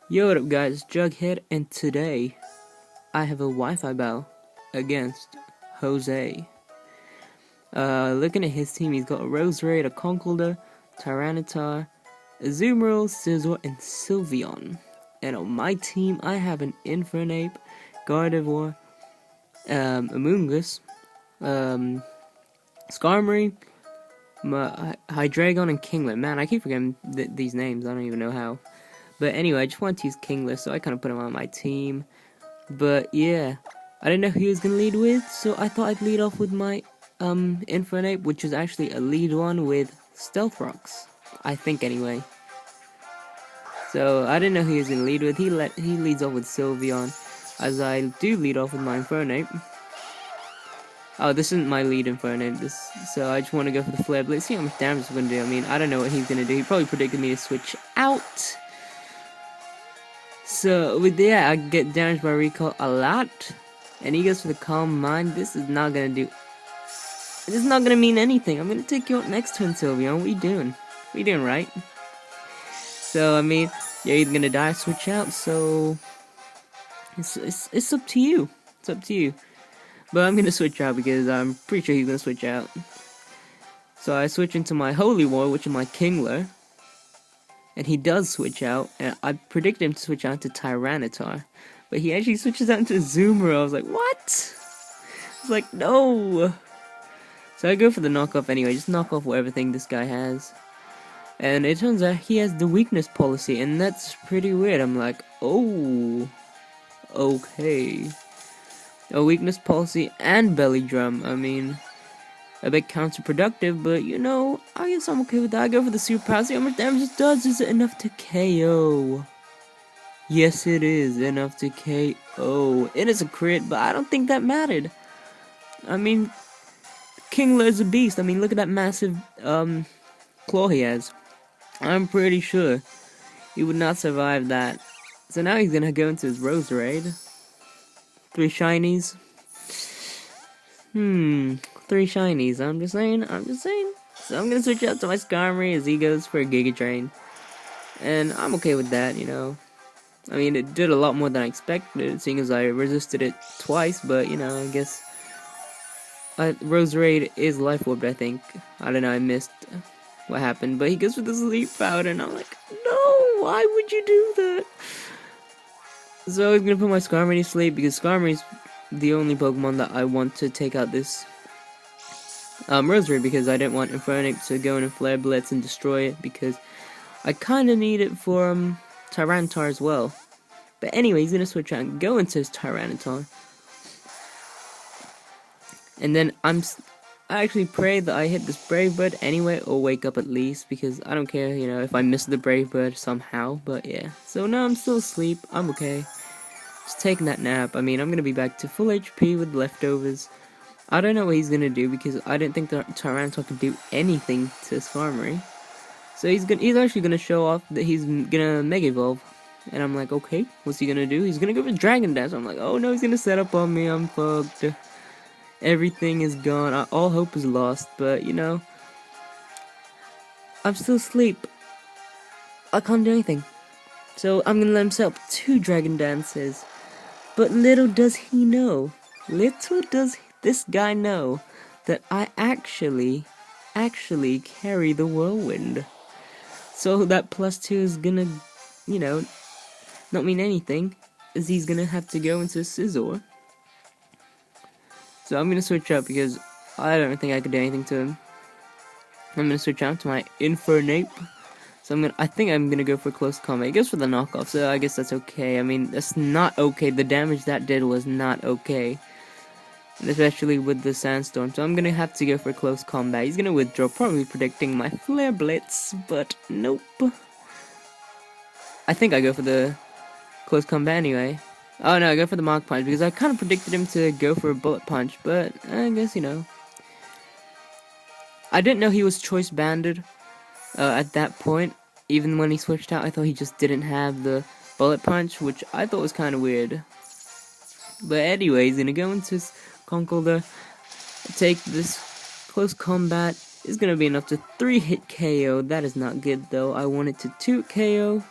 Yo, what up guys, Jughead, and today I have a Wi-Fi battle against Jose. Looking at his team, he's got a Roserade, a Conkeldurr, Tyranitar, Azumarill, Scizor, and Sylveon. And on my team, I have an Infernape, Gardevoir, Amoonguss, Skarmory, Hydreigon, and Kingler. Man, I keep forgetting these names, I don't even know how. But anyway, I just wanted to use Kingler, so I kind of put him on my team. But yeah, I didn't know who he was going to lead with, so I thought I'd lead off with my Infernape, which is actually a lead one with Stealth Rocks. I think anyway. So I didn't know who he was going to lead with. He leads off with Sylveon, as I do lead off with my Infernape. Oh, this isn't my lead Infernape, so I just want to go for the Flare Blitz, see how much damage it's going to do. I mean, I don't know what he's going to do. He probably predicted me to switch out. So, with that, I get damaged by Recall a lot. And he goes for the Calm Mind. This is not gonna mean anything. I'm gonna take you out next turn, Sylveon. What are you doing? What are you doing, right? So, I mean, you're either gonna die or switch out, so... It's up to you. It's up to you. But I'm gonna switch out because I'm pretty sure he's gonna switch out. So, I switch into my Holy War, which is my Kingler. And he does switch out, and I predicted him to switch out to Tyranitar. But he actually switches out into Azumarill. I was like, what? I was like, no! So I go for the knockoff anyway, just knock off whatever thing this guy has. And it turns out he has the weakness policy, and that's pretty weird. I'm like, oh, okay. A weakness policy and belly drum, I mean... a bit counterproductive, but you know, I guess I'm okay with that. I go for the super power. See how much damage it does. Is it enough to KO? Yes, it is enough to KO. It is a crit, but I don't think that mattered. I mean, Kingler is a beast. I mean, look at that massive claw he has. I'm pretty sure he would not survive that. So now he's gonna go into his Roserade. 3 shinies. 3 shinies, I'm just saying. So I'm gonna switch out to my Skarmory as he goes for a Giga Drain. And I'm okay with that, you know. I mean, it did a lot more than I expected, seeing as I resisted it twice, but, you know, I guess... Roserade is Life Orbed, I think. I don't know, I missed what happened, but he goes for the Sleep Powder, and I'm like, no, why would you do that? So I'm gonna put my Skarmory to sleep, because Skarmory's the only Pokemon that I want to take out this Roserade, because I didn't want Infernape to go in and Flare Blitz and destroy it, because I kind of need it for Tyranitar as well. But anyway, he's gonna switch out and go into his Tyranitar. And then I actually pray that I hit this Brave Bird anyway, or wake up at least, because I don't care, you know, if I miss the Brave Bird somehow, but yeah. So now I'm still asleep, I'm okay. Just taking that nap. I mean, I'm gonna be back to full HP with leftovers. I don't know what he's gonna do, because I didn't think the Tyranitar could do anything to Skarmory. So he's actually gonna show off that he's gonna Mega Evolve. And I'm like, okay, what's he gonna do? He's gonna go for Dragon Dance. I'm like, oh no, he's gonna set up on me, I'm fucked. Everything is gone, all hope is lost, but you know, I'm still asleep. I can't do anything. So I'm gonna let him set up 2 Dragon Dances. But little does he know, little does this guy know, that I actually carry the Whirlwind. So that +2 is gonna, you know, not mean anything, as he's gonna have to go into Scizor. So I'm gonna switch out because I don't think I could do anything to him. I'm gonna switch out to my Infernape. So I think I'm gonna go for close combat. He goes for the knockoff, so I guess that's okay. I mean, that's not okay. The damage that did was not okay. And especially with the Sandstorm. So I'm gonna have to go for close combat. He's gonna withdraw, probably predicting my Flare Blitz, but nope. I think I go for the close combat anyway. Oh no, I go for the Mach Punch, because I kind of predicted him to go for a Bullet Punch, but I guess, you know. I didn't know he was Choice Banded at that point. Even when he switched out, I thought he just didn't have the Bullet Punch, which I thought was kind of weird. But anyway, he's gonna go into his Conkeldurr, take this close combat. It's gonna be enough to 3-hit KO. That is not good though. I want it to 2 KO.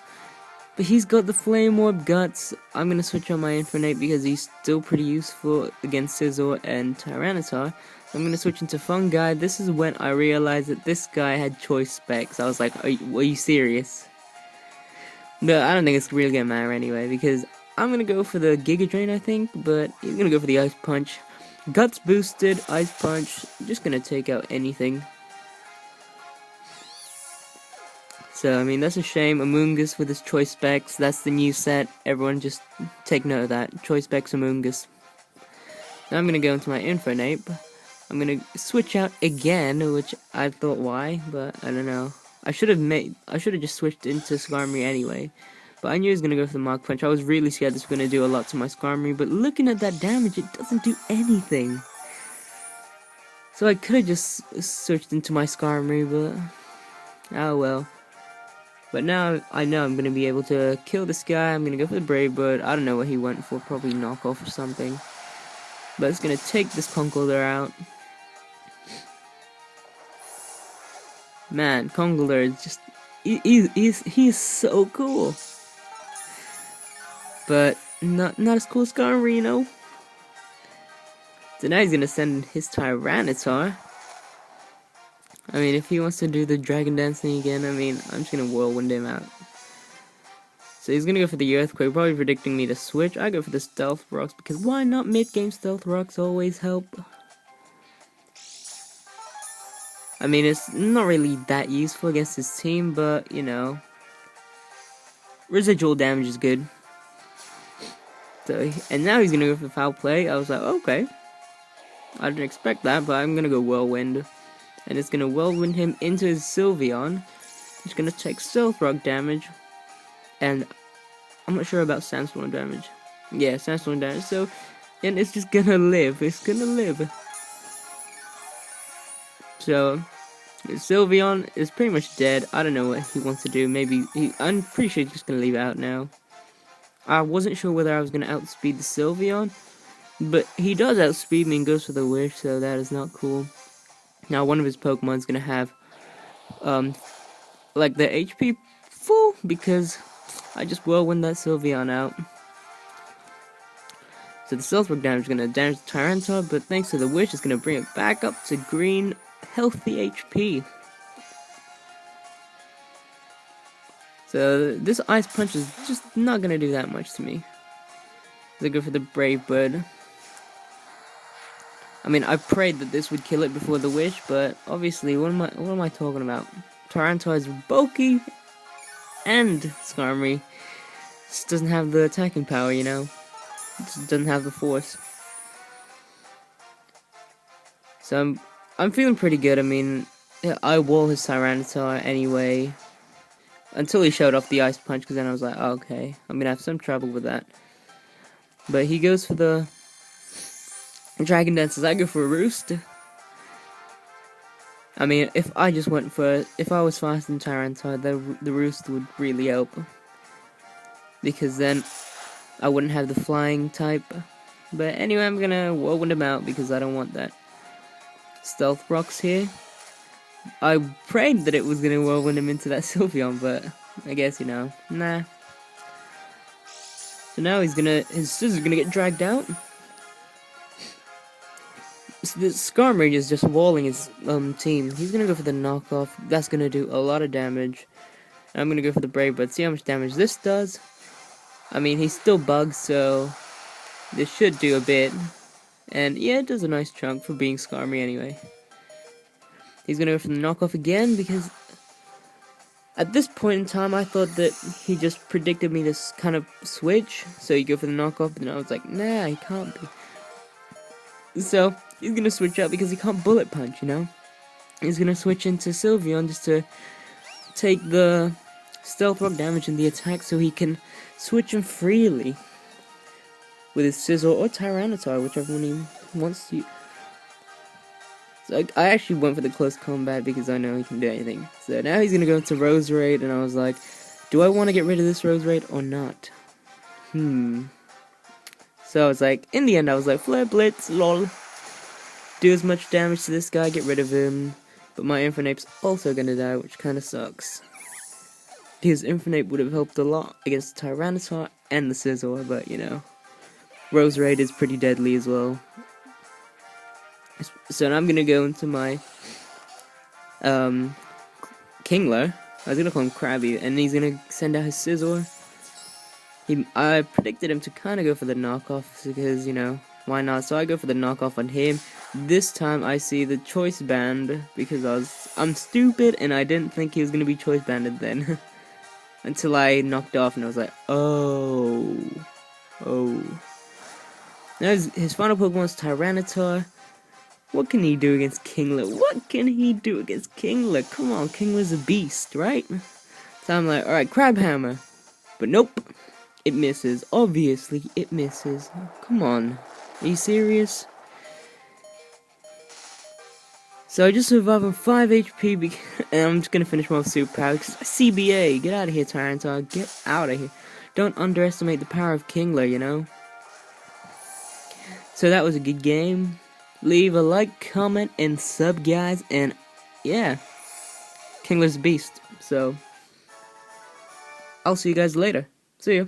But he's got the Flame Orb Guts. I'm gonna switch on my Infernape because he's still pretty useful against Scizor and Tyranitar. I'm gonna switch into Fungi. This is when I realized that this guy had choice specs. I was like, are you serious? No, I don't think it's really gonna matter anyway, because I'm gonna go for the Giga Drain, I think, but he's gonna go for the Ice Punch. Guts boosted, Ice Punch, just gonna take out anything. So, I mean, that's a shame. Amoonguss with his choice specs, that's the new set. Everyone just take note of that. Choice specs Amoonguss. Now I'm gonna go into my Infernape. I'm gonna switch out again, which I thought why, but I don't know. I should have just switched into Skarmory anyway. But I knew he was gonna go for the Mach Punch. I was really scared this was gonna do a lot to my Skarmory, but looking at that damage, it doesn't do anything. So I could have just switched into my Skarmory, but oh well. But now I know I'm gonna be able to kill this guy. I'm gonna go for the Brave Bird. I don't know what he went for, probably knockoff or something. But it's gonna take this Kingler out. Man, Kingler is just he's so cool. But not as cool as Skarmory, you know. So now he's gonna send his Tyranitar. I mean, if he wants to do the Dragon Dance thing again, I mean, I'm just gonna Whirlwind him out. So he's gonna go for the Earthquake, probably predicting me to switch. I go for the Stealth Rocks, because why not? Mid-game Stealth Rocks always help. I mean, it's not really that useful against his team, but, you know, residual damage is good. So, and now he's gonna go for Foul Play. I was like, okay. I didn't expect that, but I'm gonna go Whirlwind. And it's gonna Whirlwind him into his Sylveon. He's gonna take Stealth Rock damage. And I'm not sure about Sandstorm damage. Yeah, Sandstorm damage. So, and it's just gonna live. It's gonna live. So, Sylveon is pretty much dead. I don't know what he wants to do. I'm pretty sure he's just gonna leave it out now. I wasn't sure whether I was gonna outspeed the Sylveon, but he does outspeed me and goes for the Wish, so that is not cool. Now one of his Pokemon's gonna have, like the HP full because I just Whirlwind that Sylveon out. So the Stealth Rock damage is gonna damage the Tyranitar, but thanks to the Wish, it's gonna bring it back up to green, healthy HP. So this Ice Punch is just not gonna do that much to me. They go for the Brave Bird. I mean, I prayed that this would kill it before the Wish, but obviously, what am I talking about? Tyranitar is bulky, and Skarmory just doesn't have the attacking power, you know? It just doesn't have the force. So I'm feeling pretty good. I mean, I wall his Tyranitar anyway, until he showed off the Ice Punch, because then I was like, oh, okay, I'm gonna have some trouble with that. But he goes for the Dragon Dances. I go for a Roost. I mean, if I was faster than Tyranitar, the Roost would really help. Because then I wouldn't have the Flying type. But anyway, I'm gonna Whirlwind him out because I don't want that. Stealth Rocks here. I prayed that it was gonna Whirlwind him into that Sylveon, but I guess, you know, nah. So now his Scizor's gonna get dragged out. So the Skarmory is just walling his team. He's gonna go for the knockoff. That's gonna do a lot of damage. And I'm gonna go for the Brave Bird. See how much damage this does. I mean, he's still bugged, so this should do a bit. And yeah, it does a nice chunk for being Skarmory anyway. He's gonna go for the knockoff again because at this point in time I thought that he just predicted me to kind of switch. So you go for the knockoff, and I was like, nah, he can't be. So he's gonna switch out because he can't Bullet Punch, you know? He's gonna switch into Sylveon just to take the Stealth Rock damage and the attack so he can switch him freely with his Scizor or Tyranitar, whichever one he wants to. So I actually went for the close combat because I know he can do anything. So now he's gonna go into Roserade, and I was like, do I want to get rid of this Roserade or not? So I was like, in the end I was like, Flare Blitz, lol. Do as much damage to this guy, get rid of him. But my Infernape's also gonna die, which kinda sucks. His Infinite would have helped a lot against Tyranitar and the Scizor, but you know, Rose Raid is pretty deadly as well. So now I'm gonna go into my Kingler. I was gonna call him Krabby, and he's gonna send out his Scizor. I predicted him to kind of go for the knockoff because, you know, why not? So I go for the knockoff on him. This time I see the choice band because I'm stupid and I didn't think he was gonna be choice banded then. Until I knocked off and I was like, oh. Now his final Pokemon is Tyranitar. What can he do against Kingler? What can he do against Kingler? Come on, Kingler's a beast, right? So I'm like, alright, Crab Hammer. But nope. It misses. Obviously, it misses. Come on. Are you serious? So I just survived on 5 HP, and I'm just gonna finish my superpower. CBA, get out of here, Tyranitar. Get out of here. Don't underestimate the power of Kingler, you know? So that was a good game. Leave a like, comment, and sub, guys. And yeah, Kingler's a beast. So I'll see you guys later. See ya.